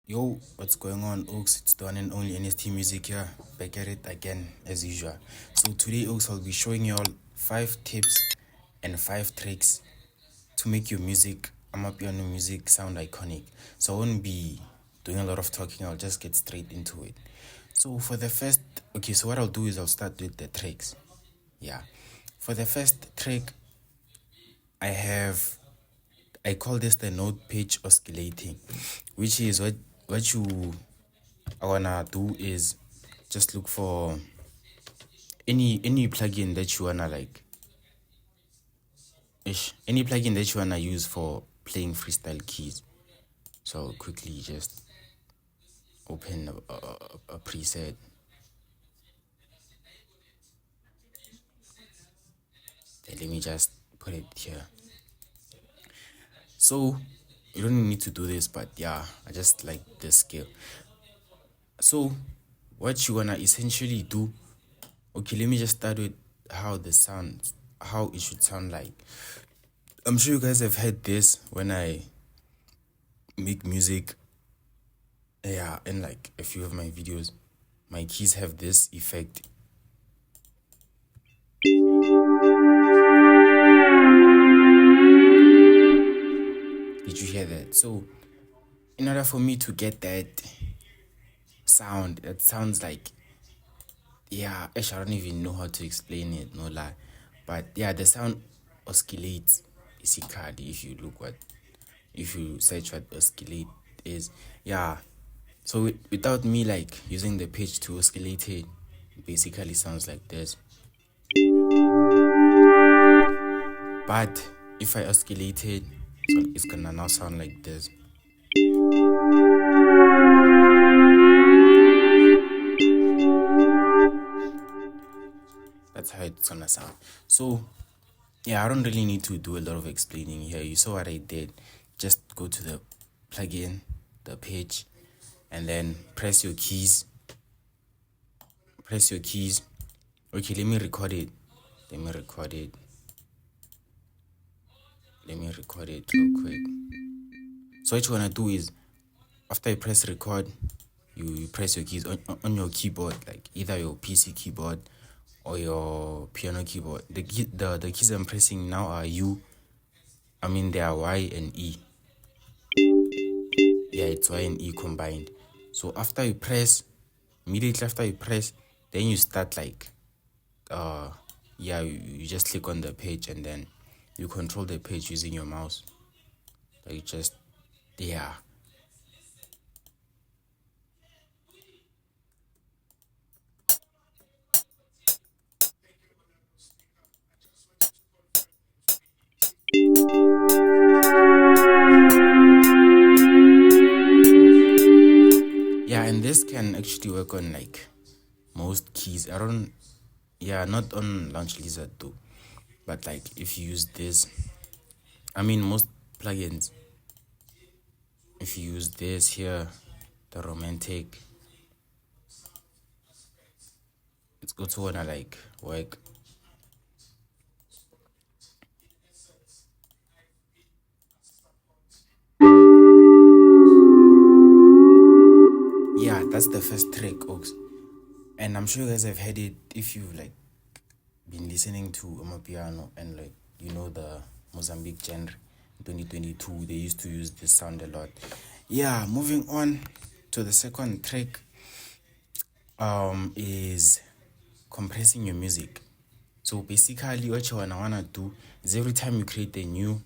Yo, what's going on, Oaks? It's the one and only NST Music here, back at it again as usual. So today, Oaks, I'll be showing you all 5 tips and 5 tricks to make your music, Amapiano music, sound iconic. So I won't be doing a lot of talking. I'll just get straight into it. So for the first, so what I'll do is I'll start with the tricks. Yeah, for the first trick, I call this the note pitch oscillating, which is what you I wanna do is just look for any plugin that you wanna any plugin that you wanna use for playing freestyle keys. So I'll quickly just open a preset. Then let me just put it here. So you don't need to do this, but yeah, I just like this skill. So what you wanna essentially do, okay, let me just start with how it should sound like. I'm sure you guys have heard this when I make music. Yeah, in like a few of my videos, my keys have this effect. Did you hear that? So in order for me to get that sound, that sounds like, yeah, actually I don't even know how to explain it, no lie. But yeah, the sound oscillates basically. If you search what oscillate is, yeah. So without me like using the pitch to oscillate it, basically sounds like this. But if I oscillate it, so it's gonna now sound like this. That's how it's gonna sound. So yeah, I don't really need to do a lot of explaining here. You saw what I did. Just go to the plugin, the pitch, and then press your keys. Okay, let me record it real quick. So what you wanna do is, after you press record, you press your keys on your keyboard, like either your PC keyboard or your piano keyboard. The keys I'm pressing now are they are Y and E. Yeah, it's Y and E combined. So immediately after you press, then you start you just click on the page and then you control the page using your mouse. Yeah. Yeah, and this can actually work on like most keys. Not on Launch Lizard though. But like if you use this, most plugins, if you use this here, the romantic, it's also wanna like work. Yeah, that's the first track, Oaks. And I'm sure you guys have heard it if you've like been listening to Amapiano and like the Mozambique genre. 2022 they used to use this sound a lot. Yeah, moving on to the second track is compressing your music. So basically what you wanna do is every time you create a new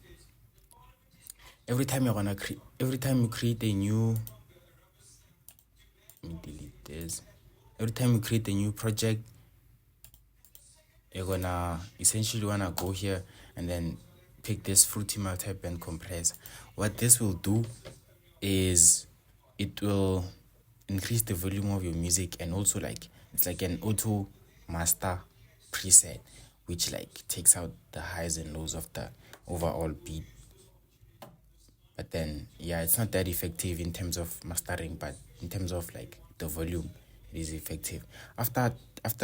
project, you're gonna essentially wanna go here and then pick this Fruity multi-band compressor. What this will do is it will increase the volume of your music, and also like it's like an auto master preset which like takes out the highs and lows of the overall beat. But then yeah, it's not that effective in terms of mastering, but in terms of like the volume, it is effective. After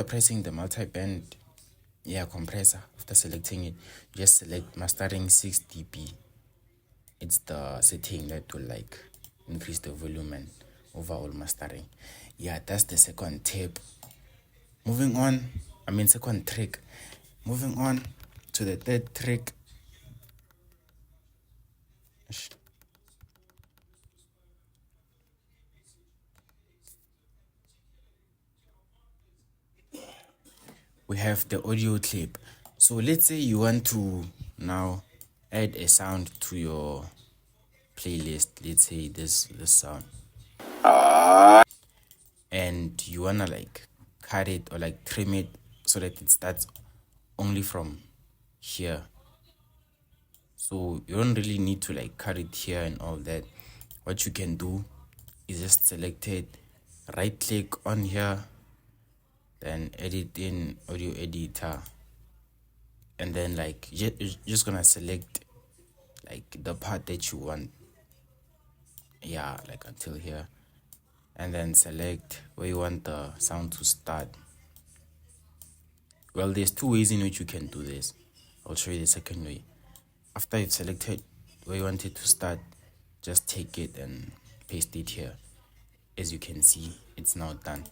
pressing the multi-band compressor, after selecting it, you just select mastering 6 dB. It's the setting that will like increase the volume and overall mastering. Yeah, that's the second tip. Moving on, second trick. Moving on to the third trick. We have the audio clip. So let's say you want to now add a sound to your playlist. Let's say this sound, and you wanna like cut it or like trim it so that it starts only from here. So you don't really need to like cut it here and all that. What you can do is just select it, right click on here, then edit in audio editor, and then like you're just gonna select like the part that you want, yeah, like until here, and then select where you want the sound to start. Well, there's two ways in which you can do this. I'll show you the second way. After you've selected where you want it to start, just take it and paste it here. As you can see, it's now done.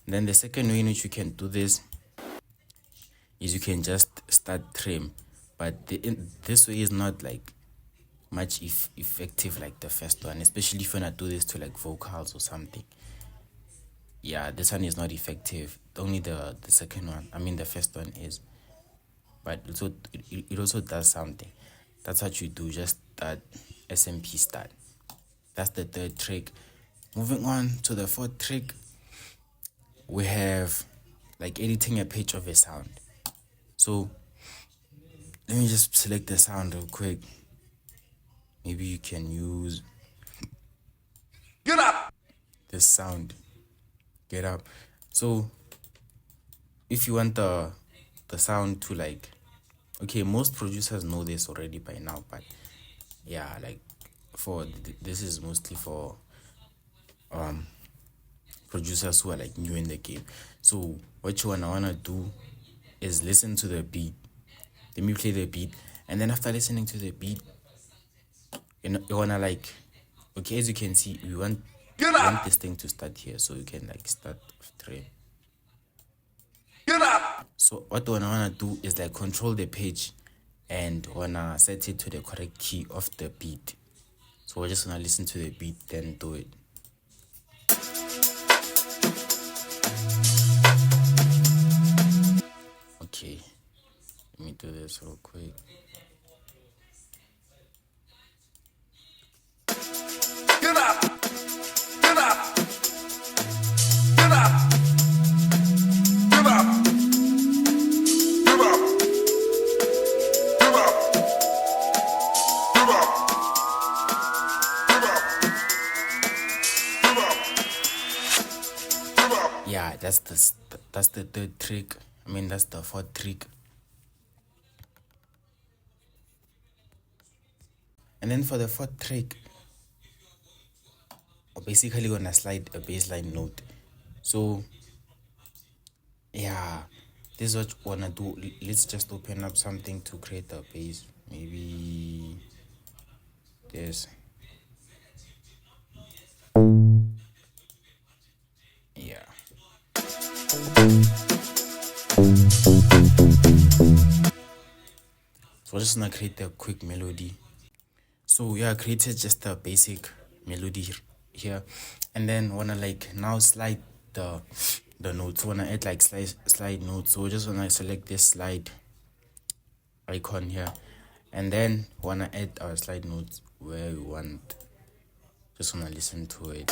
And then the second way in which you can do this is you can just start trim, but this way is not like much effective like the first one, especially if you wanna do this to like vocals or something. Yeah, this one is not effective. Only the second one, the first one is, but also it also does something. That's what you do, just start SMP start. That's the third trick. Moving on to the fourth trick, we have like editing a pitch of a sound. So let me just select the sound real quick. Maybe you can use get up this sound, get up. So if you want the sound to like, okay, most producers know this already by now, but yeah, like for this is mostly for producers who are like new in the game. So what you wanna do is listen to the beat. Let me play the beat, and then after listening to the beat, you wanna like, okay, as you can see, we want this thing to start here, so you can like start trim. So what wanna do is like control the pitch and wanna set it to the correct key of the beat. So we're just gonna listen to the beat, then do it. Okay, let me do this real quick. Get up! Get up! Get up! Get up! Get up! Get up! Get up! Get up! Get up! Yeah, that's the third trick. That's the fourth trick. And then for the fourth trick, we're basically gonna slide a bassline note. So yeah, this is what you wanna do. Let's just open up something to create a bass. Maybe this. Yeah. So we're just gonna create a quick melody. So yeah, I created just a basic melody here, and then wanna like now slide the notes. Wanna add like slide notes. So we just wanna select this slide icon here, and then wanna add our slide notes where we want. Just wanna listen to it.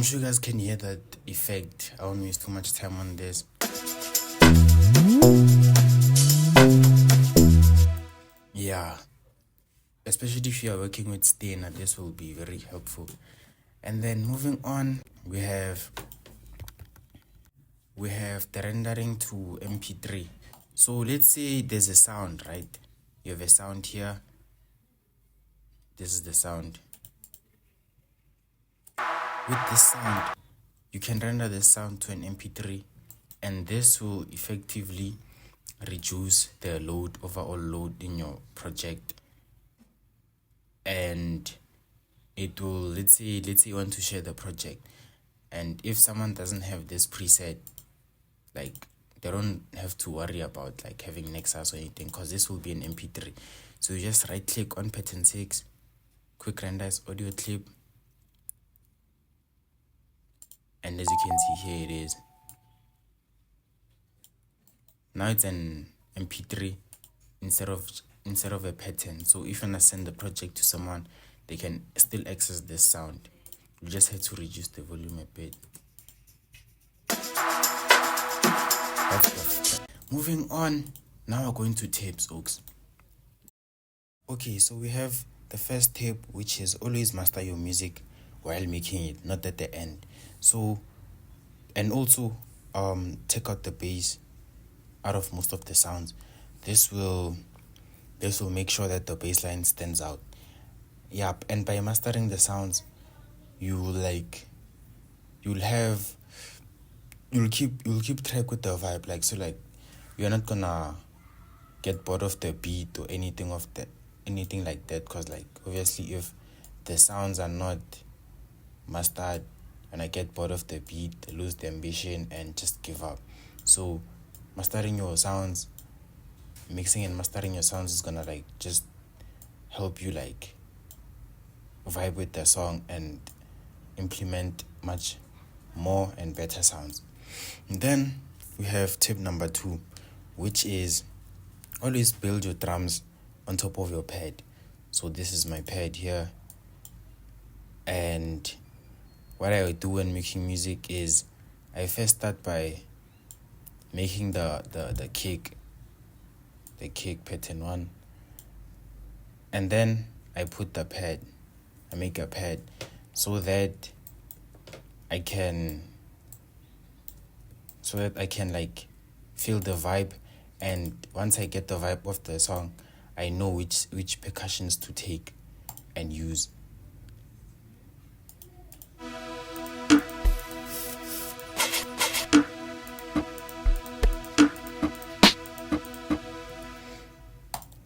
sure you guys can hear that effect. I won't waste too much time on this. Yeah, especially if you are working with Stena, this will be very helpful. And then moving on, we have the rendering to MP3. So let's say there's a sound, right? You have a sound here. This is the sound. With this sound, you can render the sound to an MP3, and this will effectively reduce the overall load in your project. And it will, let's say you want to share the project, and if someone doesn't have this preset, like they don't have to worry about like having Nexus or anything, because this will be an MP3. So you just right click on pattern 6, quick render as audio clip, and as you can see here, it is. Now it's an MP3 instead of a pattern. So if you want to send the project to someone, they can still access this sound. You just have to reduce the volume a bit. That's perfect. Moving on, now we're going to tapes, folks. Okay, so we have the first tape, which is always master your music while making it, not at the end. So, and also take out the bass out of most of the sounds. This will make sure that the bass line stands out. Yep, and by mastering the sounds, you'll keep track with the vibe. Like, so like you're not gonna get bored of the beat or anything like that, because like obviously if the sounds are not mastered, when I get bored of the beat, lose the ambition and just give up. So mastering your sounds, mixing and mastering your sounds is gonna like just help you like vibe with the song and implement much more and better sounds. And then we have tip number 2, which is always build your drums on top of your pad. So this is my pad here, and what I do when making music is I first start by making the kick pattern 1, and then I make a pad so that I can like feel the vibe, and once I get the vibe of the song, I know which percussions to take and use.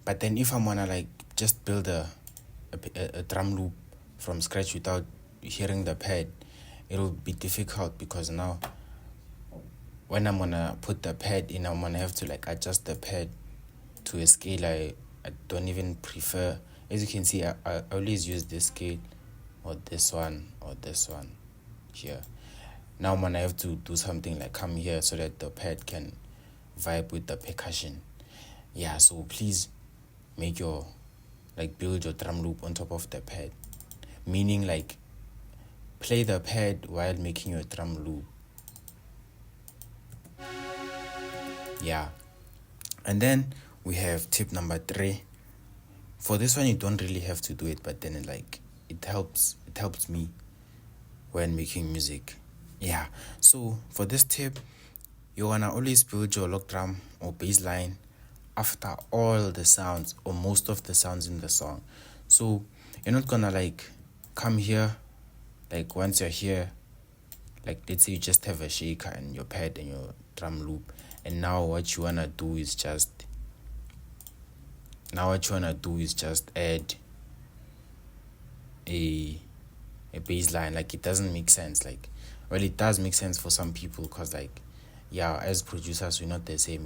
But then if I'm gonna like just build a drum loop from scratch without hearing the pad, it'll be difficult, because now when I'm gonna put the pad in, I'm gonna have to like adjust the pad to a scale I don't even prefer. As you can see, I always use this scale, or this one here. Now I'm gonna have to do something like come here so that the pad can vibe with the percussion. Yeah, so please build your drum loop on top of the pad, meaning like play the pad while making your drum loop. Yeah. And then we have tip number 3. For this one, you don't really have to do it, but then it helps me when making music. Yeah. So for this tip, you wanna always build your lock drum or bass line after all the sounds or most of the sounds in the song. So you're not gonna like come here, like once you're here, like let's say you just have a shaker and your pad and your drum loop, and now what you wanna do is just add a bass line. Like, it doesn't make sense. Like, well, it does make sense for some people, because like, yeah, as producers, we're not the same.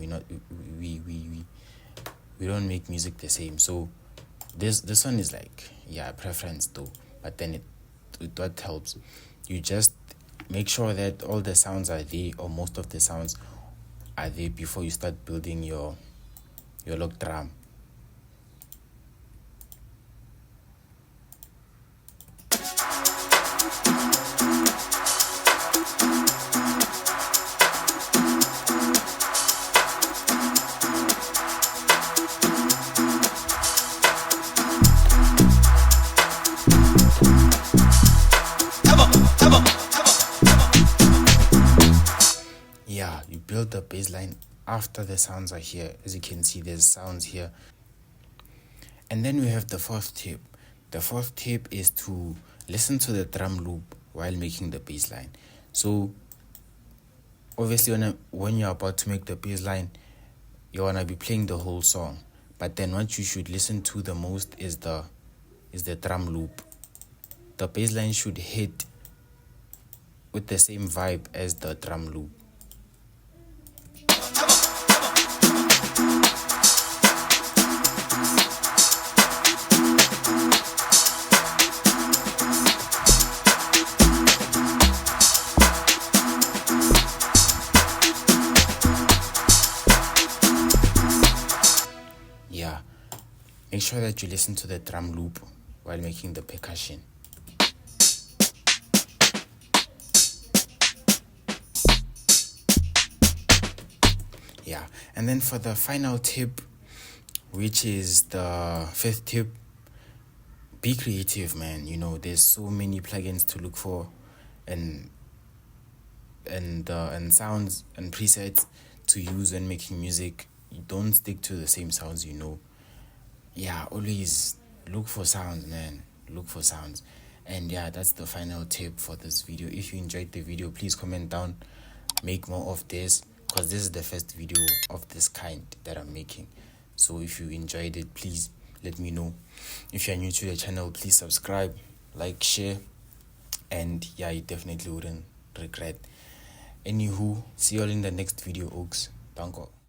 We don't make music the same. So this one is like, yeah, preference though. But then what helps, you just make sure that all the sounds are there, or most of the sounds are there, before you start building your lock drum. after the sounds are here. As you can see, there's sounds here. And then we have the fourth tip. The fourth tip is to listen to the drum loop while making the bass line. So obviously when you're about to make the bass line, you wanna be playing the whole song. But then what you should listen to the most is the drum loop. The bass line should hit with the same vibe as the drum loop. Yeah, make sure that you listen to the drum loop while making the percussion. Yeah, and then for the final tip, which is the fifth tip, be creative, man. You know, there's so many plugins to look for, and sounds and presets to use when making music. You don't stick to the same sounds, you know. Yeah, always look for sounds, man. Look for sounds. And yeah, that's the final tip for this video. If you enjoyed the video, please comment down, make more of this, because this is the first video of this kind that I'm making. So if you enjoyed it, please let me know. If you're new to the channel, please subscribe, like, share, and yeah, you definitely wouldn't regret. Anywho, see you all in the next video, Oaks. Danko.